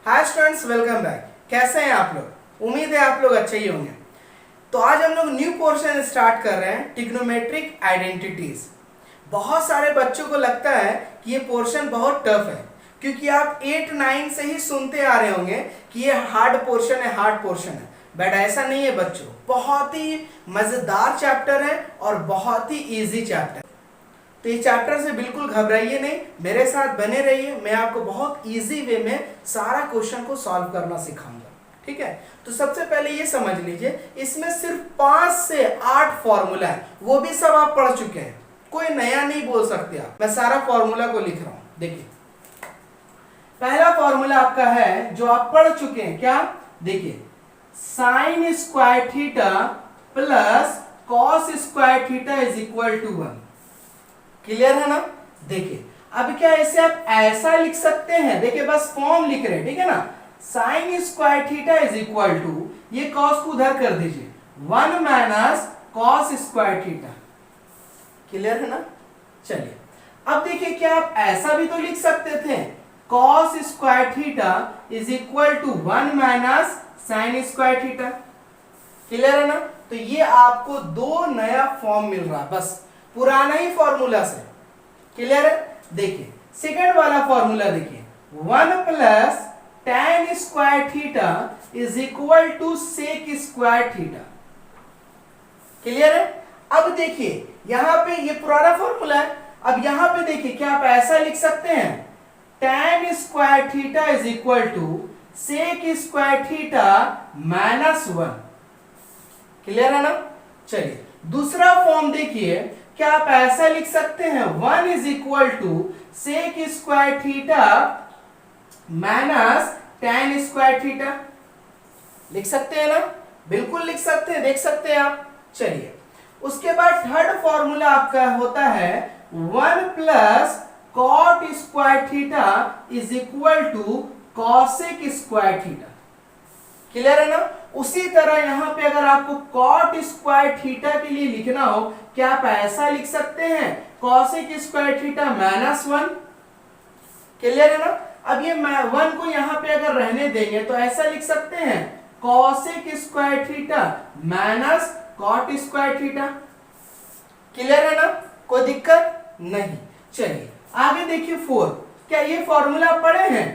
Hi students, welcome back. कैसे हैं आप लोग? उम्मीद है आप लोग अच्छे ही होंगे। तो आज हम लोग न्यू पोर्शन स्टार्ट कर रहे हैं, ट्रिग्नोमेट्रिक आइडेंटिटीज। बहुत सारे बच्चों को लगता है कि ये पोर्शन बहुत टफ है, क्योंकि आप 8-9 से ही सुनते आ रहे होंगे कि ये हार्ड पोर्शन है, हार्ड पोर्शन है। बट ऐसा नहीं है बच्चों, बहुत ही मजेदार चैप्टर है और बहुत ही इजी चैप्टर। तो ये चैप्टर से बिल्कुल घबराइए नहीं, मेरे साथ बने रहिए। मैं आपको बहुत इजी वे में सारा क्वेश्चन को सॉल्व करना सिखाऊंगा, ठीक है? तो सबसे पहले ये समझ लीजिए, इसमें सिर्फ 5 से 8 फॉर्मूला है, वो भी सब आप पढ़ चुके हैं, कोई नया नहीं बोल सकते आप। मैं सारा फॉर्मूला को लिख रहा हूं। देखिए, पहला फॉर्मूला आपका है जो आप पढ़ चुके हैं। क्या? देखिए, sine square theta plus cos square theta is equal to 1। Clear है ना? देखिए, अब क्या इसे आप ऐसा लिख सकते हैं? देखिए, बस फॉर्म लिख रहे हैं, ठीक है ना? Sine square theta is equal to, ये कॉस को उधर कर दीजिए, 1 minus cos square theta. Clear है ना? चलिए, अब देखिए, क्या आप ऐसा भी तो लिख सकते थे, cos square theta is equal to 1 minus sine square theta. Clear है ना? तो ये आपको दो नया फॉर्म मिल रहा है, बस पुराना ही फॉर्मूला से। क्लियर है? देखिए, सेकंड वाला फॉर्मूला देखिए, 1 plus tan square theta is equal to sec square theta. Clear है? अब देखिए, यहां पे ये पुराना फॉर्मूला है। अब यहां पे देखिए, क्या आप ऐसा लिख सकते हैं, tan square theta is equal to sec square theta minus 1। Clear है ना? चलिए, दूसरा फॉर्म देखिए, क्या आप ऐसा लिख सकते हैं, 1 is equal to sec square theta minus tan square theta. लिख सकते हैं ना? बिल्कुल लिख सकते हैं, देख सकते हैं आप। चलिए, उसके बाद थर्ड फॉर्मूला आपका होता है 1 plus cot square theta is equal to cosec square theta. Clear है ना? उसी तरह यहां पे अगर आपको कॉट स्क्वायर थीटा के लिए लिखना हो, क्या आप ऐसा लिख सकते हैं, cosec square theta minus 1। Clear है ना? अब ये 1 को यहां पे अगर रहने देंगे तो ऐसा लिख सकते हैं, cosec square theta minus cot square theta. Clear है ना? कोई दिक्कत नहीं। चलिए, आगे देखिए 4। क्या ये फॉर्मूला पढ़े हैं,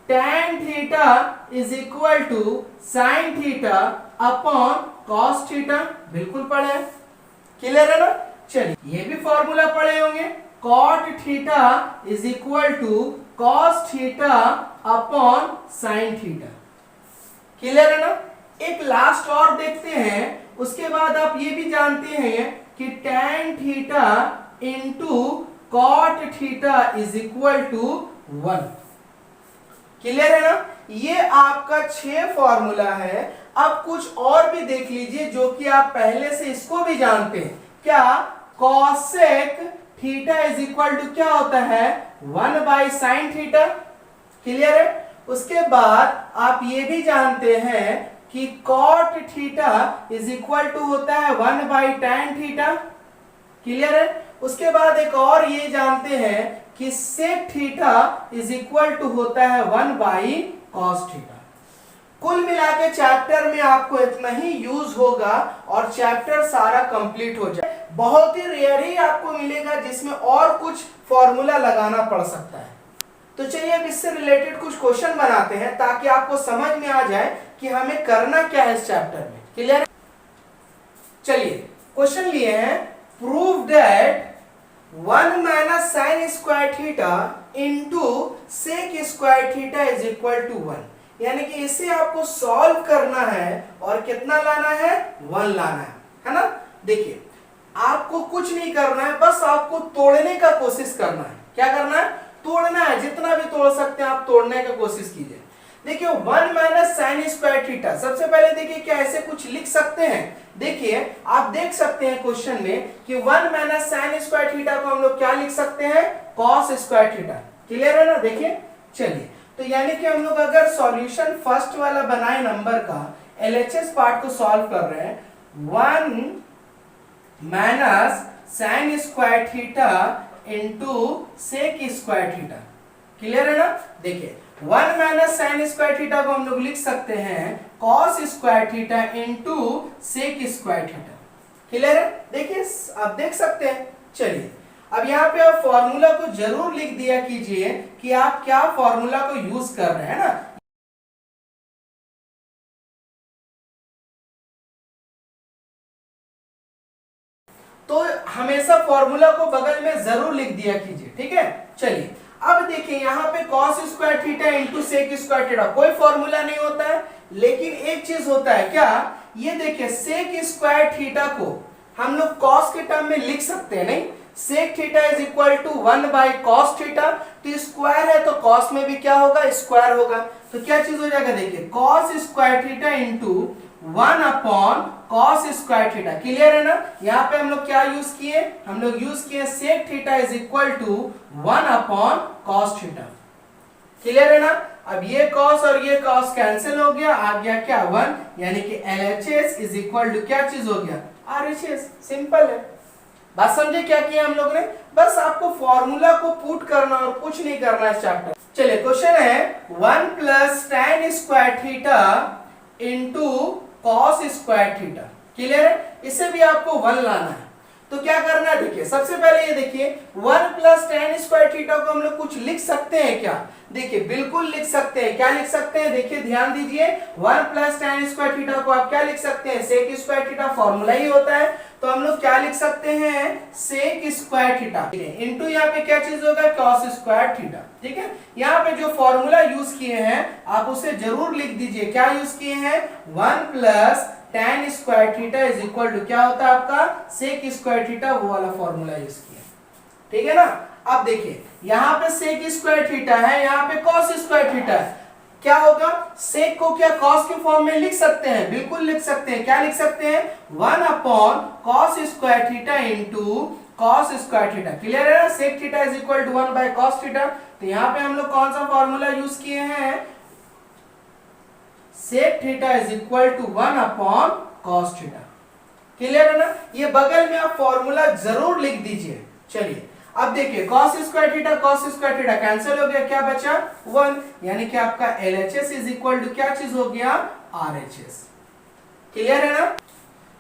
tan theta is equal to sine theta upon cos theta? बिल्कुल पढ़े हैं। क्लियर है ना? चलिए, ये भी फॉर्मूला पढ़े होंगे, cot theta is equal to cos theta upon sine theta. Clear है ना? एक लास्ट और देखते हैं, उसके बाद आप ये भी जानते हैं कि tan theta into cot theta is equal to 1। Clear है ना? ये आपका 6 फॉर्मूला है। अब कुछ और भी देख लीजिए जो कि आप पहले से इसको भी जानते हैं। क्या? Cosec theta is equal to क्या होता है, 1 बाई साइन थीटा। क्लियर है? उसके बाद आप ये भी जानते हैं कि cot theta is equal to होता है 1 बाई tan थीटा। क्लियर है? उसके बाद एक और ये जानते हैं कि sec theta is equal to होता है 1 बाई कॉस थीटा। कुल मिला के चैप्टर में आपको इतना ही यूज होगा और चैप्टर सारा कंप्लीट हो जाए। बहुत ही रेयर ही आपको मिलेगा जिसमें और कुछ फॉर्मूला लगाना पड़ सकता है। तो चलिए, अब इससे रिलेटेड कुछ क्वेश्चन बनाते हैं ताकि आपको समझ में आ जाए कि हमें करना क्या है इस चैप्टर में। क्लियर? चलिए, क्वेश्चन लिए हैं, prove that 1 minus sine square theta into sec square theta is equal to 1। यानी कि इसे आपको सॉल्व करना है और कितना लाना है, 1 लाना है ना? देखिए, आपको कुछ नहीं करना है, बस आपको तोड़ने का कोशिश करना है। क्या करना है? तोड़ना है। जितना भी तोड़ सकते हैं आप तोड़ने का कोशिश कीजिए। देखिए, 1 माइनस साइन स्क्वायर थीटा, सबसे पहले देखिए, क्या ऐसे कुछ लिख सकते हैं? देखिए, आप देख सकते हैं क्वेश्चन में कि 1 माइनस साइन स्क्वायर थीटा को हम लोग क्या लिख सकते हैं, कॉस स्क्वायर थीटा। क्लियर है ना? देखिए, चलिए, तो यानी कि हम लोग अगर सॉल्यूशन फर्स्ट वाला बनाए नंबर का, एलएचएस पार्ट को सॉल्व कर रहे हैं, 1 minus sine square theta into sec square theta. Clear है ना? देखिए, 1 माइनस साइन स्क्वायर थीटा को हम लोग लिख सकते हैं cos square theta into sec square theta. Clear है? देखिए आप देख सकते हैं। चलिए अब यहाँ पे आप फॉर्मूला को जरूर लिख दिया कीजिए कि आप क्या फॉर्मूला को यूज कर रहे हैं ना। तो हमेशा फॉर्मूला को बगल में जरूर लिख दिया कीजिए, ठीक है। चलिए अब देखिए यहाँ पे cos square theta into sec square theta कोई फॉर्मूला नहीं होता है, लेकिन एक चीज होता है क्या, ये देखिए सेक स्क्वायर थीटा को हम लोग cos के टर्म में लिख सकते हैं, नहीं sec theta is equal to 1 by cos theta, तो स्क्वायर है तो कॉस में भी क्या होगा, स्क्वायर होगा। तो क्या चीज हो जाएगा, देखिए cos square theta into 1 upon cos square theta. Clear है ना? यहाँ पे हम लोग क्या यूज किए, हम लोग यूज किए sec theta is equal to 1 upon cos theta. Clear है ना? अब ये कॉस और ये कॉस कैंसिल हो गया, आ गया क्या 1, यानी कि LHS इज इक्वल टू क्या चीज हो गया, RHS। सिंपल है, बात समझे क्या किया हम लोग ने, बस आपको फॉर्मूला को पुट करना और कुछ नहीं करना है चैप्टर। चलिए क्वेश्चन है 1 plus tan square theta into cos square theta. Clear है? इससे भी आपको 1 लाना है, तो क्या करना है, देखिए सबसे पहले ये देखिए 1 प्लस tan स्क्वायर थीटा को हम लोग कुछ लिख सकते हैं क्या, देखिए बिल्कुल लिख सकते हैं। क्या लिख सकते हैं, देखिए ध्यान दीजिए 1 प्लस tan स्क्वायर थीटा को आप क्या लिख सकते हैं, सेक स्क्वायर थीटा फॉर्मूला ही होता है, तो हम लोग क्या लिख सकते हैं, सेक स्क्वायर थीटा इनटू यहाँ पे क्या चीज होगा, कॉस स्क्वायर थीटा। ठीक है, यहाँ पे जो फॉर्मूला यूज किए हैं आप उसे जरूर लिख दीजिए। क्या यूज किए हैं, 1 plus tan square theta is equal to क्या होता है आपका, सेक स्क्वायर थीटा, वो वाला फॉर्मूला यूज किया। ठीक है ना? अब देखिए यहाँ पे सेक स्क्वायर थीटा है, यहाँ पे कॉस स्क्वायर थीटा है, क्या होगा, सेक को क्या कॉस के फॉर्म में लिख सकते हैं, बिल्कुल लिख सकते हैं। क्या लिख सकते हैं, 1 upon cos square theta into cos square theta. Clear है ना? Sec theta is equal to 1 by cos theta. तो यहाँ पे हम लोग कौन सा फॉर्मूला यूज किए हैं, sec theta is equal to 1 upon cos theta. Clear है ना? ये बगल में आप फॉर्मूला जरूर लिख दीजिए। चलिए अब देखिए cos स्क्वायर थीटा कैंसिल हो गया, क्या बचा 1, यानी कि आपका LHS इज इक्वल टू क्या चीज हो गया, RHS। क्लियर है ना?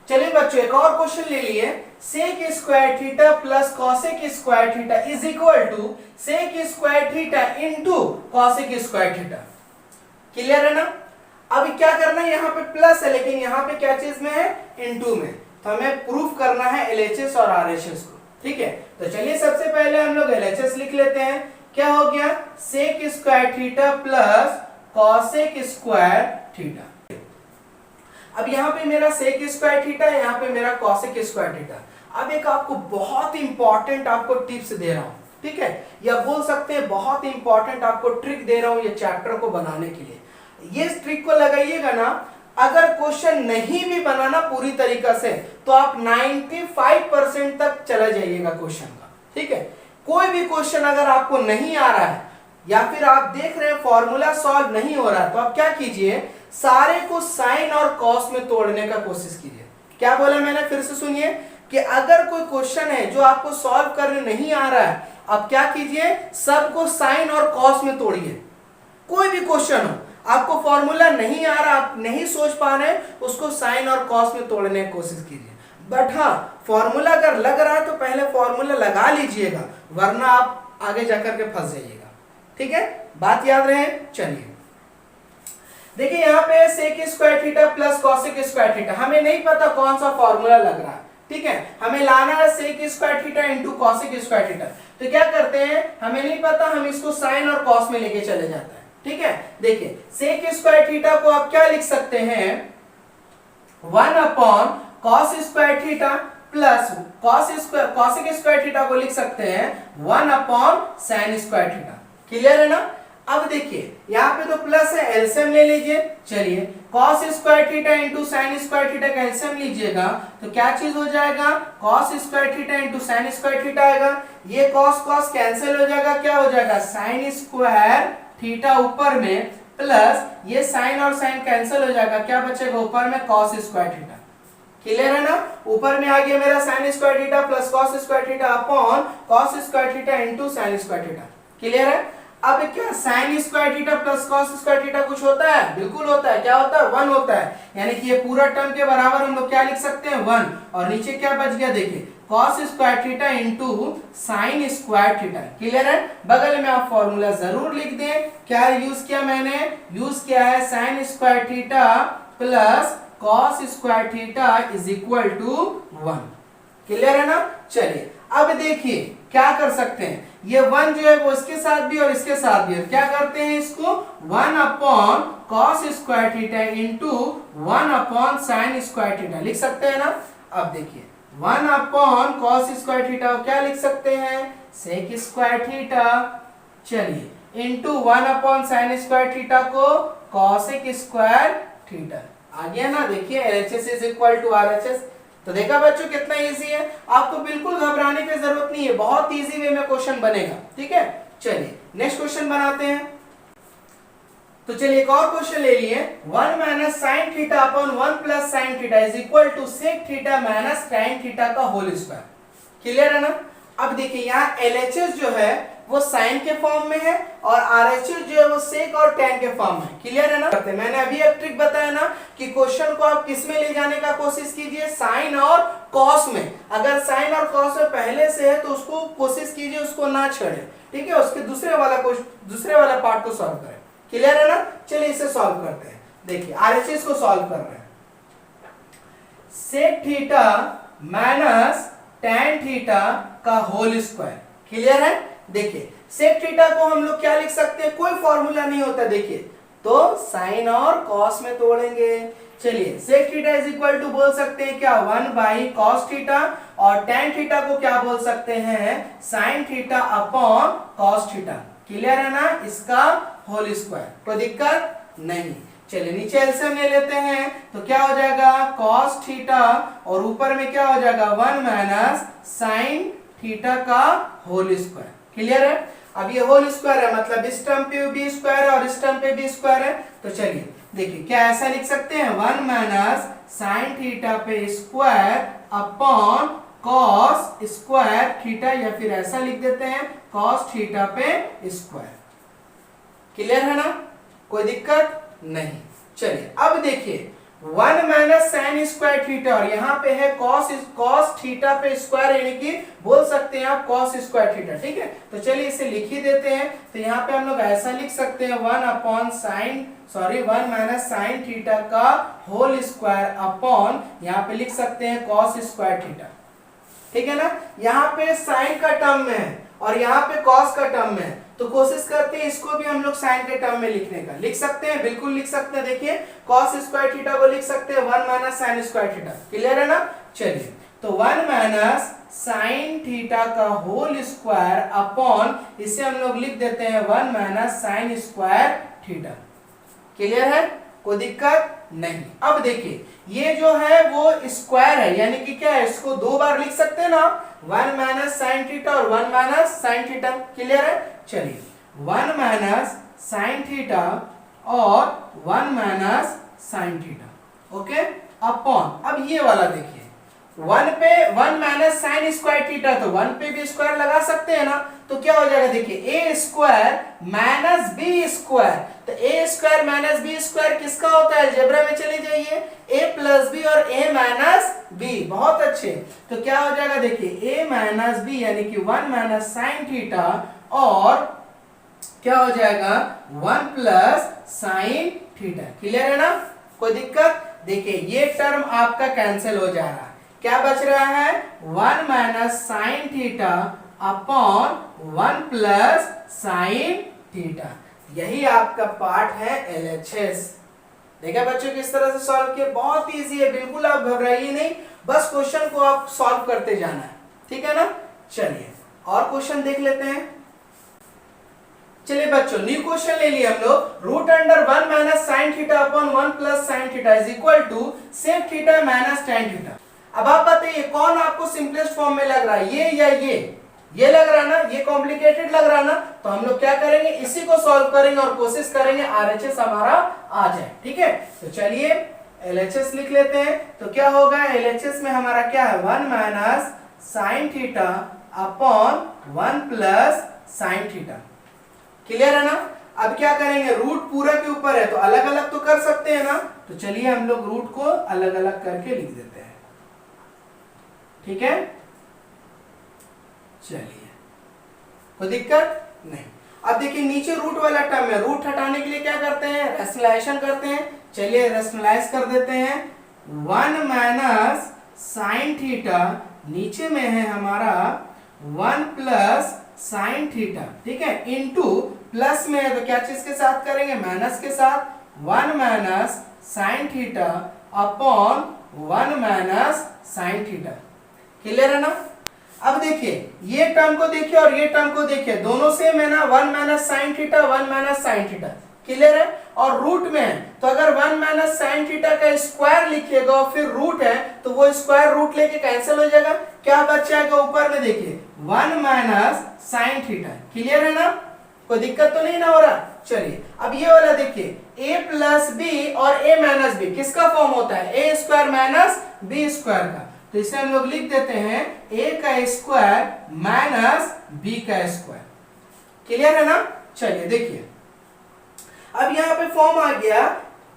चलिए बच्चों एक और क्वेश्चन ले लिए, sec square theta plus cosec square theta is equal to sec square theta into cosec square theta. Clear है ना? अभी क्या करना है, यहाँ पे प्लस है लेकिन यहाँ पे क्या चीज में है, इनटू में, तो हमें प्रूफ करना है LHS और RHS को। ठीक है, तो चलिए सबसे पहले हम लोग LHS लिख लेते हैं। क्या हो गया, sec square theta plus cosec square theta. अब यहाँ पे मेरा सेक स्क्वायर थीटा है, यहाँ पे मेरा कॉसेक स्क्वायर थीटा। अब एक आपको बहुत इंपॉर्टेंट आपको टिप्स दे रहा हूं, ठीक है, या बोल सकते हैं बहुत इंपॉर्टेंट आपको ट्रिक दे रहा हूं ये चैप्टर को बनाने के लिए। ये ट्रिक को लगाइएगा ना, अगर क्वेश्चन नहीं भी बनाना पूरी तरीका से तो आप 95% तक चले जाइएगा क्वेश्चन का। ठीक है, कोई भी क्वेश्चन अगर आपको नहीं आ रहा है या फिर आप देख रहे हैं फॉर्मूला सॉल्व नहीं हो रहा है, तो आप क्या कीजिए, सारे को साइन और कॉस में तोड़ने का कोशिश कीजिए। क्या बोला मैंने, फिर से सुनिए, कि अगर कोई क्वेश्चन है जो आपको सॉल्व करने नहीं आ रहा है, आप क्या कीजिए, सबको साइन और कॉस में तोड़िए। कोई भी क्वेश्चन हो, आपको फॉर्मूला नहीं आ रहा, आप नहीं सोच पा रहे, उसको साइन और कॉस में तोड़ने की कोशिश कीजिए। बट हाँ, फॉर्मूला अगर लग रहा है तो पहले फॉर्मूला लगा लीजिएगा, वरना आप आगे जाकर के फंस जाइएगा। ठीक है, बात याद रहे। चलिए देखिए यहाँ पे sec square theta plus cosec square theta, हमें नहीं पता कौन सा फॉर्मूला लग रहा है। ठीक है, हमें लाना है sec square theta into cosec square theta. तो क्या करते हैं, हमें नहीं पता, हम इसको साइन और कॉस में लेके चले जाते हैं। ठीक है, देखिए सेक स्क्वायर थीटा को आप क्या लिख सकते हैं, 1 upon cos square theta plus cosec square theta को लिख सकते हैं 1 upon sine square theta. Clear है ना? अब देखिए यहाँ पे तो प्लस है, एलसीएम ले लीजिए। चलिए cos square theta into sine square theta का एलसीएम लीजिएगा तो क्या चीज हो जाएगा, cos square theta into sine square theta आएगा। ये कॉस कॉस कैंसिल हो जाएगा, क्या हो जाएगा, साइन स्क्वायर थीटा ऊपर में प्लस ये साइन और साइन कैंसिल हो जाएगा, क्या बचेगा ऊपर में, कॉस स्क्वायर थीटा। क्लियर है ना? ऊपर में आ गया मेरा sign square theta plus cos square theta upon cos square theta into sine square theta. Clear है? अब क्या sign square theta plus cos square theta कुछ होता है? बिल्कुल होता है। क्या होता है? 1 होता है। यानी कि ये पूरा टर्म के बराबर हम लोग क्या लिख सकते हैं? 1। और नीचे क्या बच गया देखिए, cos square theta into sine square theta. Clear है? बगल में आप फॉर्मूला जरूर लिख दें। क्या यूज किया मैंने? यूज किया है sine square theta plus cos square theta is equal to 1। Clear है ना? चलिए अब देखिए क्या कर सकते हैं, ये 1 जो है वो इसके साथ भी और इसके साथ भी है। क्या करते हैं इसको? 1 upon cos square theta into 1 upon sine square theta लिख सकते हैं ना। अब देखिए 1 अपॉन कॉस स्क्वायर थीटा क्या लिख सकते हैं? Sec square theta. चलिए into 1 upon sine square theta को कॉसेक स्क्वायर थीटा। आ गया ना? देखिए LHS is equal to RHS। तो देखा बच्चों कितना इजी है, आपको बिल्कुल घबराने की जरूरत नहीं है, बहुत इजी वे में क्वेश्चन बनेगा। ठीक है, चलिए नेक्स्ट क्वेश्चन बनाते हैं। तो चलिए एक और क्वेश्चन ले लिए, 1 minus sine theta upon 1 plus sine theta is equal to sec theta minus tan theta का होल स्क्वायर। क्लियर है ना? अब देखिए यहाँ LHS जो है वो साइन के फॉर्म में है और RHS जो है वो सेक और टैन के फॉर्म में। क्लियर है ना? मैंने अभी एक ट्रिक बताया ना कि क्वेश्चन को आप किस में ले जाने का कोशिश कीजिए, साइन और कॉस में। अगर साइन और कॉस में पहले से है तो उसको कोशिश कीजिए उसको ना छेड़े। ठीक है, उसके दूसरे वाला पार्ट को सॉल्व करें। क्लियर है ना? चलिए इसे सॉल्व करते हैं। देखिए RHS को सॉल्व कर रहे हैं, sec theta minus tan theta का होल स्क्वायर। क्लियर है? देखिए सेक थीटा को हम लोग क्या लिख सकते हैं, कोई फॉर्मूला नहीं होता। देखिए तो साइन और कॉस में तोड़ेंगे। चलिए sec theta is equal to बोल सकते हैं क्या, 1 बाई कॉस थीटा, और टैन थीटा को क्या बोल सकते हैं, sine theta upon cos theta. Clear है ना? इसका होल स्क्वायर। कोई दिक्कत नहीं। चलिए नीचे एलसीएम ले लेते हैं तो क्या हो जाएगा, कॉस थीटा और ऊपर में क्या हो जाएगा 1 माइनस साइन थीटा का होल स्क्वायर। क्लियर है? अब ये होल स्क्वायर है मतलब इस टर्म पे भी स्क्वायर है और इस टर्म पे भी स्क्वायर है। तो चलिए देखिए क्या ऐसा लिख सकते हैं, 1 माइनस साइन थीटा पे square upon cos square theta, या फिर ऐसा लिख देते हैं कॉस थीटा पे स्क्वायर। क्लियर है ना? कोई दिक्कत नहीं। चलिए अब देखिए 1 माइनस साइन स्क्वायर थीटा और यहाँ पे है कॉस थीटा पे स्क्वायर, यानी कि बोल सकते हैं आप कॉस स्क्वायर थीटा। ठीक है, तो चलिए इसे लिख ही देते हैं। तो यहाँ पे हम लोग ऐसा लिख सकते हैं 1 माइनस साइन थीटा का होल स्क्वायर अपॉन यहाँ पे लिख सकते हैं कॉस स्क्वायर थीटा। ठीक है ना? यहाँ पे साइन का टर्म में है और यहाँ पे कॉस का टर्म में है, तो कोशिश करते हैं इसको भी हम लोग साइन के टर्म में लिखने का। लिख सकते हैं, बिल्कुल लिख सकते हैं। देखिए कॉस स्क्वायर थीटा को लिख सकते हैं 1 minus sine square theta. Clear है ना? चलिए तो 1 माइनस साइन थीटा का होल स्क्वायर अपॉन इसे हम लोग लिख देते हैं 1 minus sine square theta. Clear है? कोई दिक्कत नहीं। अब देखिए ये जो है वो स्क्वायर है, यानी कि क्या है, इसको दो बार लिख सकते हैं ना, 1 माइनस साइन थीटा और 1 माइनस साइन थीटा। क्लियर है? चलिए 1 माइनस साइन थीटा और 1 minus sine theta. Okay, upon अब ये वाला देखिए 1 पे 1 माइनस साइन स्क्वायर थीटा, तो 1 पे भी स्क्वायर लगा सकते हैं ना, तो क्या हो जाएगा देखिए a square minus b square. तो a square minus b square किसका होता है, अलजेब्रा में चले जाइए, a प्लस बी और a माइनस बी। बहुत अच्छे। तो क्या हो जाएगा देखिए a माइनस बी यानी कि 1 माइनस साइन थीटा और क्या हो जाएगा 1 प्लस साइन थीटा। क्लियर है ना? कोई दिक्कत? देखिए ये टर्म आपका कैंसिल हो जा रहा है, क्या बच रहा है 1 minus sine theta upon 1 plus sine theta. यही आपका पार्ट है LHS। देखा बच्चों किस तरह से सॉल्व किया, बहुत इजी है, बिल्कुल आप घबराइए नहीं, बस क्वेश्चन को आप सॉल्व करते जाना है। ठीक है ना? चलिए और क्वेश्चन देख लेते हैं। चलिए बच्चों न्यू क्वेश्चन ले लिए हम लोग, root under 1 minus sine theta upon 1 plus sine theta is equal to sec theta minus tan theta. अब आप बताइए कौन आपको सिंपलेस्ट फॉर्म में लग रहा है, ये या ये लग रहा है ना, ये कॉम्प्लिकेटेड लग रहा है ना, तो हम लोग क्या करेंगे, इसी को सॉल्व करेंगे और कोशिश करेंगे RHS हमारा आ जाए। ठीक है, तो चलिए LHS लिख लेते हैं। तो क्या होगा LHS में हमारा क्या है 1 minus sine theta upon 1 plus sine theta. Clear है ना। अब क्या करेंगे, रूट पूरा के ऊपर है तो अलग अलग तो कर सकते हैं ना, तो चलिए हम लोग रूट को अलग अलग करके लिख देते हैं। ठीक है, चलिए कोई दिक्कत नहीं। अब देखिए नीचे रूट वाला टर्म है, रूट हटाने के लिए क्या करते हैं, रेशनलाइजेशन करते हैं। चलिए रेशनलाइज कर देते हैं। 1 माइनस साइन थीटा, नीचे में है हमारा 1 प्लस साइन थीटा, ठीक है, इनटू प्लस में है तो क्या चीज के साथ करेंगे, माइनस के साथ, 1 minus sine theta upon 1 minus sine theta. Clear है ना। अब देखिए ये टर्म को देखिए और ये टर्म को देखिए, दोनों सेम है ना, 1 minus sine theta 1 minus sine theta. Clear है। और रूट में है तो अगर 1 माइनस साइन थीटा का स्क्वायर लिखिएगा और फिर रूट है तो वो स्क्वायर रूट लेके कैंसिल हो जाएगा, क्या बच जाएगा ऊपर में देखिए 1 माइनस साइन थीटा। क्लियर है ना, कोई दिक्कत तो नहीं ना हो रहा। चलिए अब ये वाला देखिए a प्लस बी और a माइनस बी किसका फॉर्म होता है, ए स्क्वायर माइनस बी स्क्वायर का, तो इसे हम लोग लिख देते हैं a का स्क्वायर माइनस b का स्क्वायर। क्लियर है ना। चलिए देखिए अब यहाँ पे फॉर्म आ गया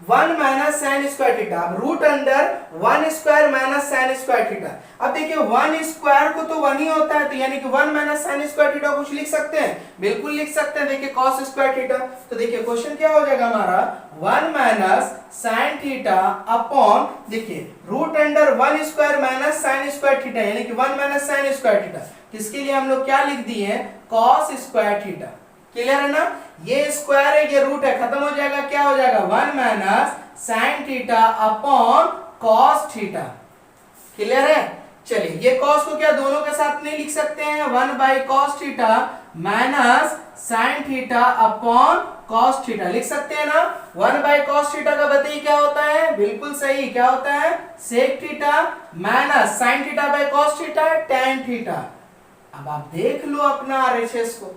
1 माइनस साइन स्क्वायर थीटा, अब root under 1 square minus sine square theta. अब देखिए 1 स्क्वायर को तो 1 ही होता है, तो यानी कि 1 माइनस साइन स्क्वायर थीटा कुछ लिख सकते हैं, बिल्कुल लिख सकते हैं। देखिए कॉस स्क्वायर थीटा, तो देखिए क्वेश्चन क्या हो जाएगा हमारा 1 माइनस साइन थीटा अपॉन देखिए root under 1 square minus sine square theta, यानी कि 1 माइनस साइन स्क्वायर थीटा, इसके लिए हम लोग क्या लिख दिए कॉस स्क्वायर थीटा। क्लियर है ना, ये स्क्वायर है ये रूट है, खत्म हो जाएगा, क्या हो जाएगा 1 minus sine theta upon cos theta. Clear है। चलिए ये कॉस को क्या दोनों के साथ नहीं लिख सकते हैं, 1 by cos theta minus sine theta upon cos theta लिख सकते हैं ना। 1 बाई कॉस थीटा का बताइए क्या होता है, बिल्कुल सही, क्या होता है sec theta minus sine theta by cos theta tan theta. अब आप देख लो अपना आरएचएस को।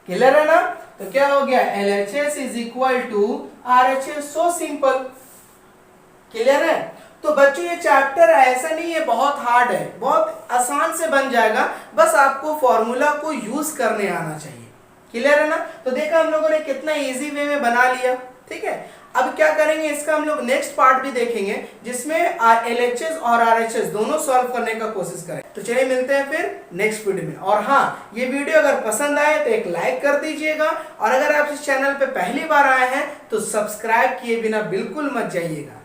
क्लियर है ना, तो क्या हो गया LHS is equal to RHS, so simple. Clear है। तो बच्चों ये चैप्टर ऐसा नहीं है बहुत हार्ड है, बहुत आसान से बन जाएगा, बस आपको फॉर्मूला को यूज करने आना चाहिए। क्लियर है ना, तो देखा हम लोगों ने कितना इजी वे में बना लिया। ठीक है, अब क्या करेंगे इसका हम लोग नेक्स्ट पार्ट भी देखेंगे जिसमें LHS और RHS दोनों सॉल्व करने का कोशिश करें। तो चलिए मिलते हैं फिर नेक्स्ट वीडियो में। और हाँ, ये वीडियो अगर पसंद आए तो एक लाइक कर दीजिएगा, और अगर आप इस चैनल पे पहली बार आए हैं तो सब्सक्राइब किए बिना बिल्कुल मत जाइएगा।